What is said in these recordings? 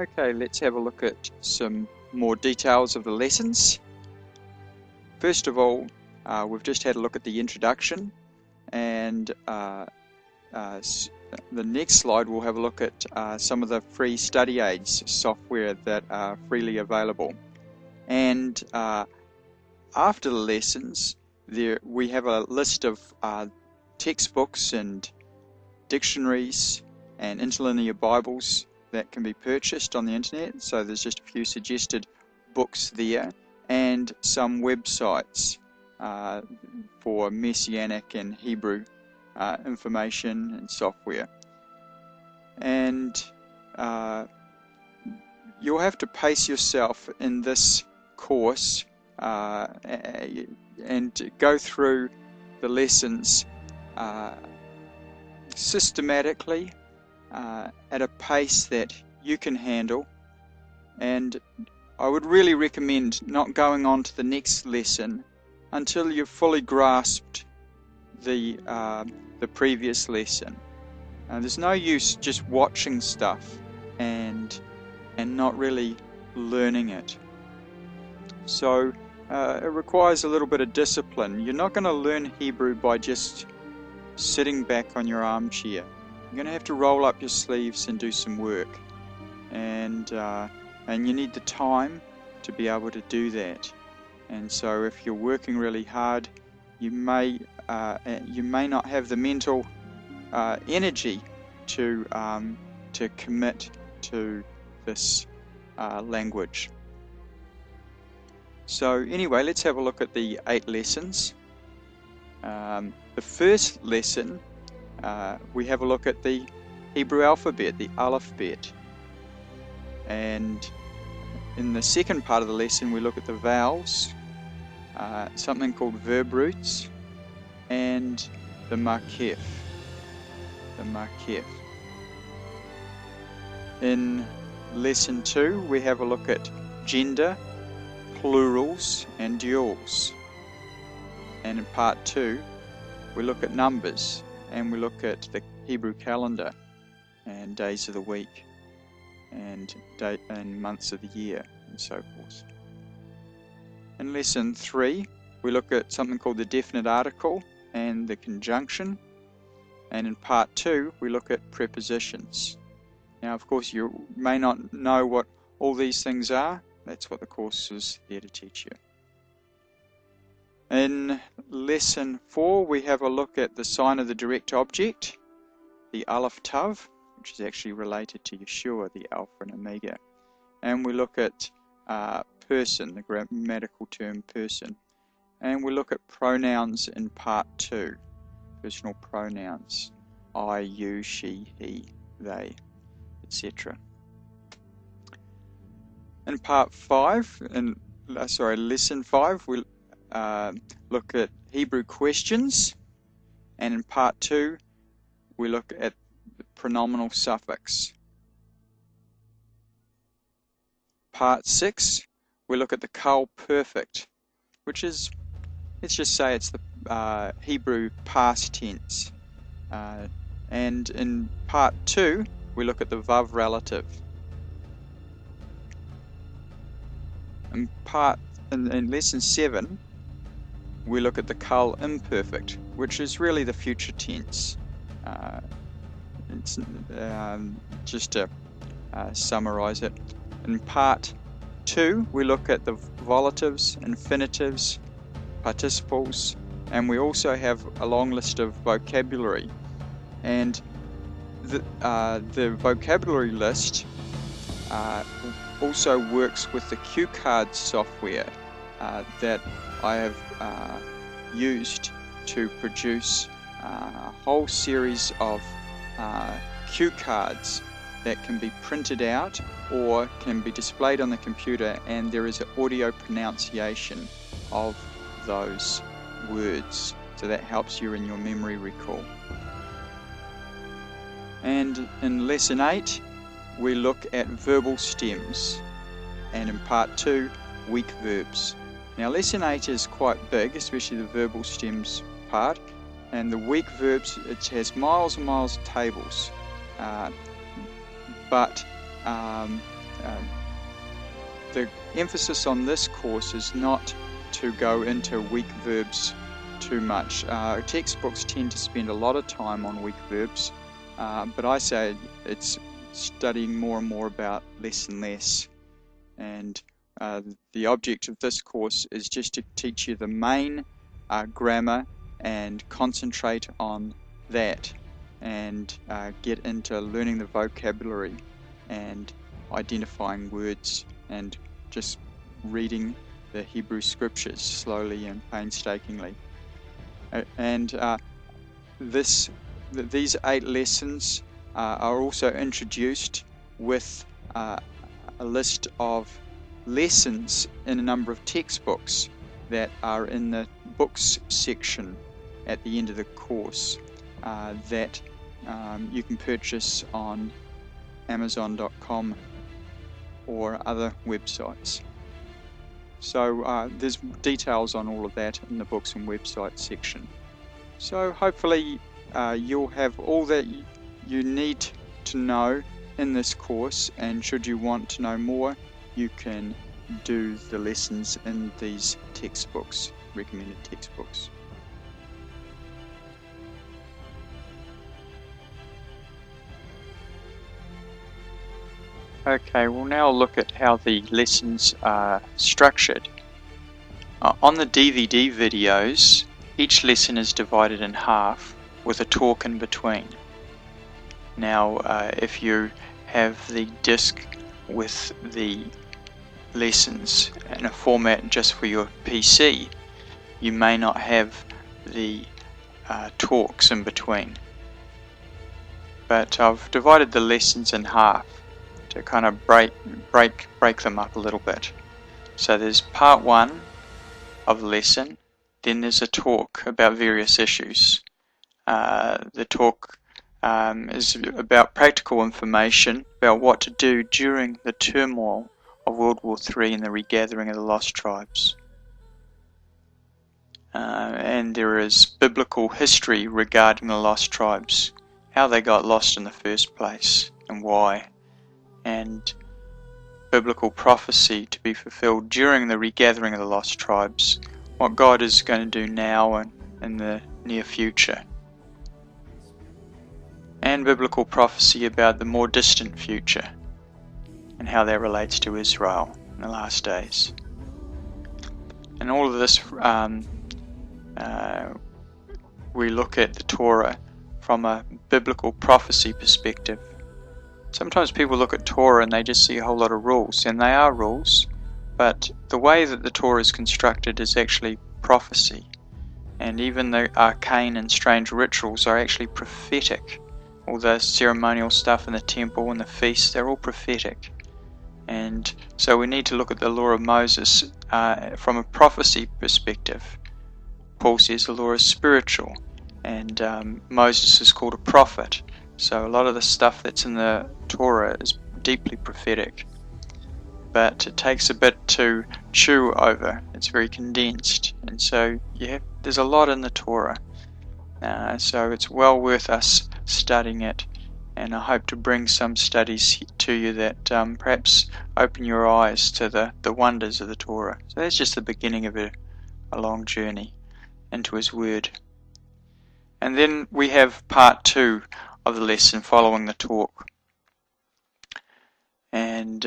Okay, let's have a look at some more details of the lessons. First of all, we've just had a look at the introduction, and the next slide we'll have a look at some of the free study aids software that are freely available. And after the lessons, we have a list of textbooks and dictionaries and interlinear Bibles that can be purchased on the internet. So there's just a few suggested books there, and some websites for Messianic and Hebrew information and software. And you'll have to pace yourself in this course and go through the lessons systematically at a pace that you can handle. And I would really recommend not going on to the next lesson until you've fully grasped the previous lesson. There's no use just watching stuff and not really learning it. So it requires a little bit of discipline. You're not going to learn Hebrew by just sitting back on your armchair. You're going to have to roll up your sleeves and do some work, and you need the time to be able to do that. And so if you're working really hard, you may not have the mental energy to commit to this language. So anyway, let's have a look at the 8 lessons. The first lesson, we have a look at the Hebrew alphabet, the alphabet. And in the second part of the lesson, we look at the vowels, something called verb roots, and the makif. In lesson 2, we have a look at gender, plurals, and duals. And in part 2, we look at numbers, and we look at the Hebrew calendar and days of the week and months of the year and so forth. In lesson 3, we look at something called the definite article and the conjunction. And in part 2, we look at prepositions. Now, of course, you may not know what all these things are. That's what the course is there to teach you. In lesson 4, we have a look at the sign of the direct object, the Aleph Tav, which is actually related to Yeshua, the Alpha and Omega. And we look at person, the grammatical term person. And we look at pronouns in part 2, personal pronouns, I, you, she, he, they, etc. In part 5, lesson 5, we look at Hebrew questions, and in part 2, we look at the pronominal suffix. Part 6, we look at the Kal perfect, which is, let's just say it's the Hebrew past tense. And in part 2, we look at the Vav relative. In lesson 7, we look at the Kal imperfect, which is really the future tense. Just to summarize it. In part 2, we look at the volatives, infinitives, participles, and we also have a long list of vocabulary. And the vocabulary list also works with the cue card software that I have used to produce a whole series of cue cards that can be printed out or can be displayed on the computer, and there is an audio pronunciation of those words, so that helps you in your memory recall. And in lesson 8, we look at verbal stems, and in part 2, weak verbs. Now lesson 8 is quite big, especially the verbal stems part, and the weak verbs, it has miles and miles of tables, but the emphasis on this course is not to go into weak verbs too much. Textbooks tend to spend a lot of time on weak verbs, but I say it's studying more and more about less and less. And the object of this course is just to teach you the main grammar and concentrate on that, and get into learning the vocabulary and identifying words and just reading the Hebrew scriptures slowly and painstakingly. And these 8 lessons are also introduced with a list of lessons in a number of textbooks that are in the books section at the end of the course that you can purchase on Amazon.com or other websites. So there's details on all of that in the books and websites section. So hopefully you'll have all that you need to know in this course, and should you want to know more, you can do the lessons in these textbooks, recommended textbooks. Okay, we'll now look at how the lessons are structured. On the DVD videos, each lesson is divided in half with a talk in between. Now, if you have the disc with the lessons in a format just for your PC, you may not have the talks in between. But I've divided the lessons in half to kind of break them up a little bit. So there's part 1 of the lesson, then there's a talk about various issues. The talk is about practical information about what to do during the turmoil of World War III and the regathering of the lost tribes. And there is biblical history regarding the lost tribes, how they got lost in the first place and why, and biblical prophecy to be fulfilled during the regathering of the lost tribes, what God is going to do now and in the near future, and biblical prophecy about the more distant future and how that relates to Israel in the last days. And all of this, we look at the Torah from a biblical prophecy perspective. Sometimes people look at Torah and they just see a whole lot of rules, and they are rules, but the way that the Torah is constructed is actually prophecy. And even the arcane and strange rituals are actually prophetic. All the ceremonial stuff in the temple and the feasts, they're all prophetic. And so we need to look at the law of Moses from a prophecy perspective. Paul says the law is spiritual, and Moses is called a prophet. So a lot of the stuff that's in the Torah is deeply prophetic. But it takes a bit to chew over. It's very condensed. And so there's a lot in the Torah. So it's well worth us studying it. And I hope to bring some studies to you that perhaps open your eyes to the wonders of the Torah. So that's just the beginning of a long journey into His Word. And then we have part 2 of the lesson following the talk. And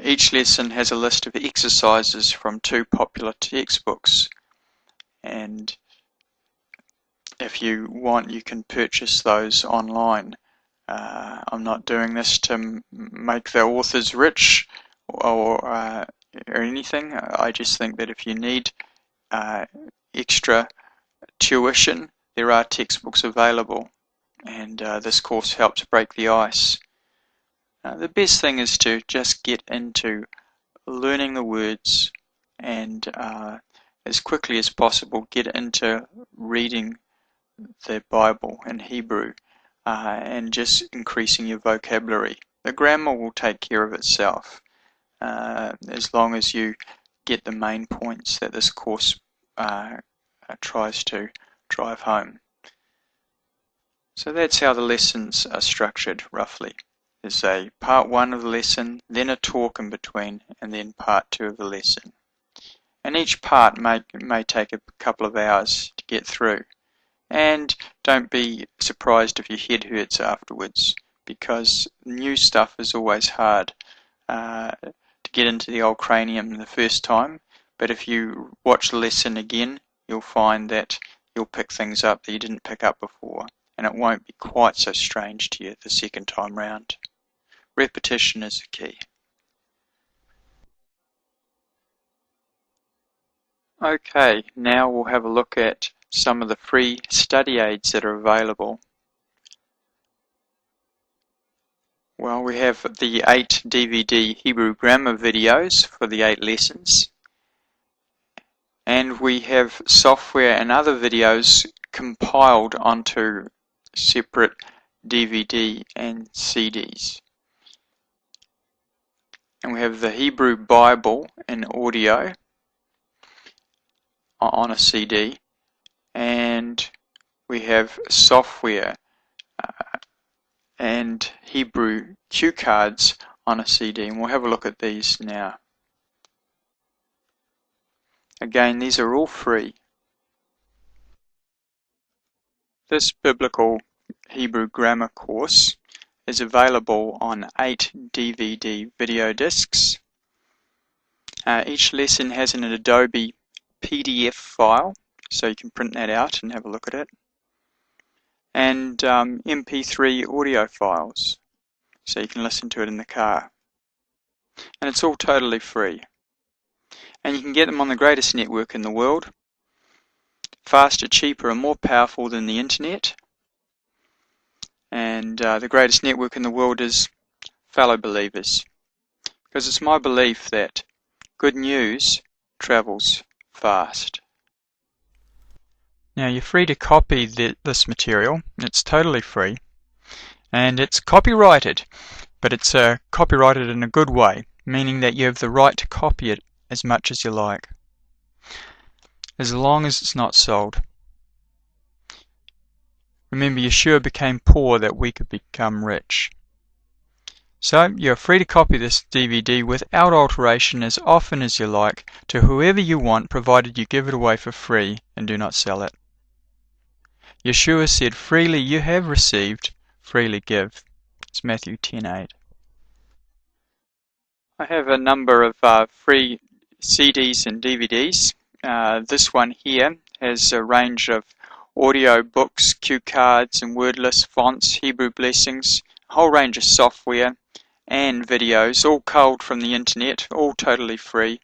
each lesson has a list of exercises from 2 popular textbooks. And if you want, you can purchase those online. I'm not doing this to make the authors rich or anything. I just think that if you need extra tuition, there are textbooks available, and this course helps break the ice. The best thing is to just get into learning the words, and as quickly as possible get into reading the Bible in Hebrew, and just increasing your vocabulary. The grammar will take care of itself, as long as you get the main points that this course tries to drive home. So that's how the lessons are structured, roughly. There's a part 1 of the lesson, then a talk in between, and then part 2 of the lesson. And each part may take a couple of hours to get through. And don't be surprised if your head hurts afterwards, because new stuff is always hard to get into the old cranium the first time. But if you watch the lesson again, you'll find that you'll pick things up that you didn't pick up before, and it won't be quite so strange to you the second time round. Repetition is the key. Okay, now we'll have a look at some of the free study aids that are available. Well, we have the 8 DVD Hebrew grammar videos for the 8 lessons. And we have software and other videos compiled onto separate DVD and CDs. And we have the Hebrew Bible in audio on a CD, and we have software and Hebrew cue cards on a CD, and we'll have a look at these now. Again, these are all free. This biblical Hebrew grammar course is available on 8 DVD video discs. Each lesson has an Adobe PDF file, so you can print that out and have a look at it, and MP3 audio files, so you can listen to it in the car. And it's all totally free. And you can get them on the greatest network in the world, faster, cheaper, and more powerful than the internet. And the greatest network in the world is fellow believers, because it's my belief that good news travels fast. Now, you're free to copy this material. It's totally free, and it's copyrighted, but it's copyrighted in a good way, meaning that you have the right to copy it as much as you like, as long as it's not sold. Remember, Yeshua became poor that we could become rich. So you're free to copy this DVD without alteration as often as you like to whoever you want, provided you give it away for free and do not sell it. Yeshua said, "Freely you have received, freely give." It's Matthew 10:8. I have a number of free CDs and DVDs. This one here has a range of audio books, cue cards and wordless fonts, Hebrew blessings, a whole range of software and videos, all culled from the internet, all totally free.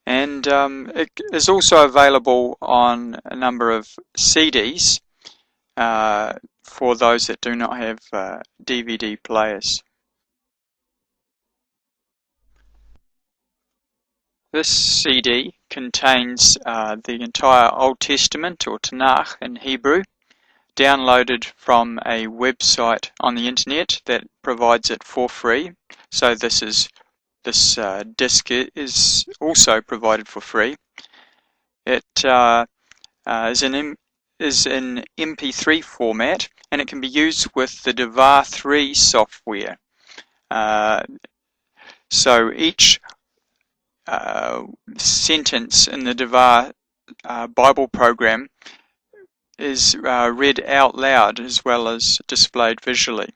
And it is also available on a number of CDs for those that do not have DVD players. This CD contains the entire Old Testament, or Tanakh in Hebrew, downloaded from a website on the internet that provides it for free. So this disc is also provided for free. It is in MP3 format, and it can be used with the Devar 3 software. So each sentence in the Devar Bible program is read out loud as well as displayed visually.